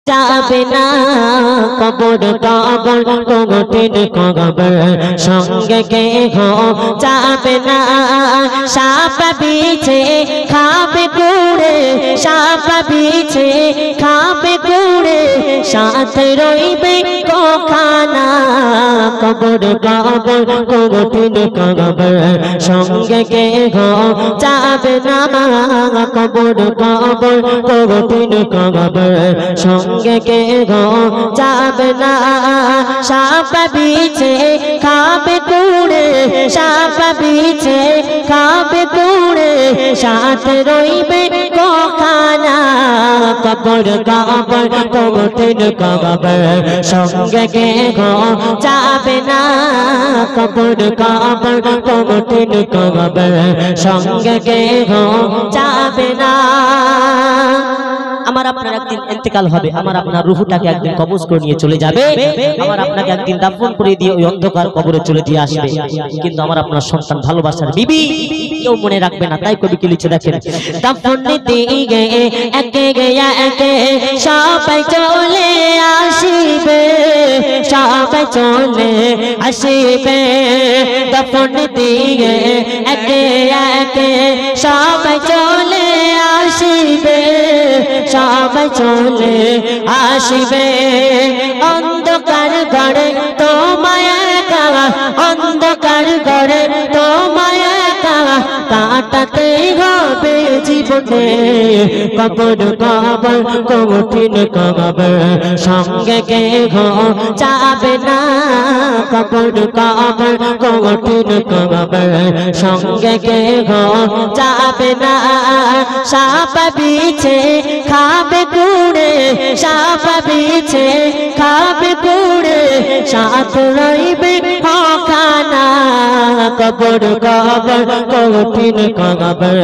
যাবে না কবর কবর কঠিন কবর সঙ্গে কে হো যাবে না সাপ বিছে খাবে কুড়ে সাপ বিছে খাবে কুড়ে সাথে রইবে কোখানা কবর কবর কঠিন কবর সঙ্গে কে হো যাবে না কবর কবর কঠিন কবর সঙ্গে কে গো যাবে না সাপ বিছে খাবে কুড়ে সাপ বিছে খাবে কুড়ে সাথে রইবে কোখানা কবর কবর কঠিন কবর সঙ্গে কে গো যাবে না কবর কবর কঠিন কবর সঙ্গে কে গো যাবে না আমার আপনার একদিন ইন্তেকাল হবে আমার আপনার রূহটাকে একদিন কবজ করে নিয়ে চলে যাবে আমার আপনাকে একদিন দাফন করে দিয়ে ওই অন্ধকার কবরে চলে দিয়ে আসবে কিন্তু আমার আপনার সন্তান ভালোবাসার বিবি কেউ মনে রাখবে না তাই কবি কি লিখে দেখেন দাফন নিতে গিয়ে একে গিয়া একে সবাই চলে আসিবে সবাই চলে আসিবে দাফন নিতে গিয়ে একে একে সবাই চলে আসিবে সবাই চলে আসিবে অন্ধকার ঘরে তোমায় একা অন্ধকার ঘরে তোমায় একা কাটাতে হবে জীবনে কবর কবর কঠিন কবর সঙ্গে কে গো যাবে না কবর কবর কঠিন কবর সঙ্গে কে গো যাবে না সাপ বিছে খাবে কুড়ে সাপ বিছে খাবে কুড়ে সাথ রইবে কোখানা কবর কবর কঠিন কবর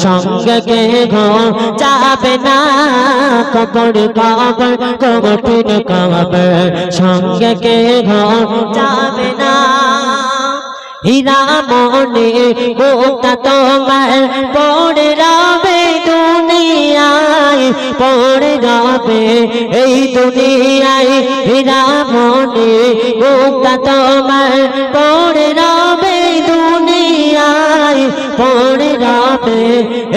সঙ্গে কে গো যাবে না কবর কবর কঠিন কবর সঙ্গে কে গো যাবে না হীরা মনে মুক্তা তোমার পড়ে রবে দুনিয়ায় পড়ে রবে এই দুনিয়ায় হীরা মনে মুক্তা তোমার পড়ে রবে দুনিয়ায় পড়ে রবে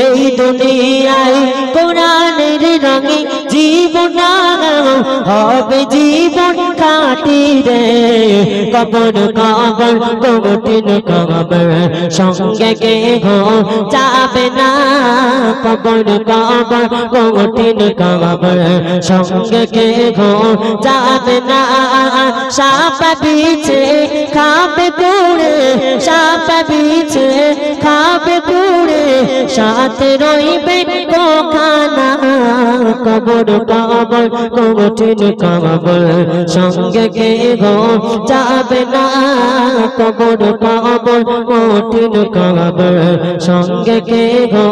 এই দুনিয়ায় কোরআনের রঙে জীবন হবে জীবন কাটি রে কবর কবর কঠিন কবর সঙ্গে কে গো যাবে না কবর কবর কঠিন কবর সঙ্গে কে গো যাবে না সাপ বিছে খাবে কুড়ে সাপ বিছে খাবে কুড়ে সাথে রইবে কোখানা কবর কবর কঠিন কবর সঙ্গে কে গো যাবে না কবর কবর কঠিন কবর সঙ্গে কে গো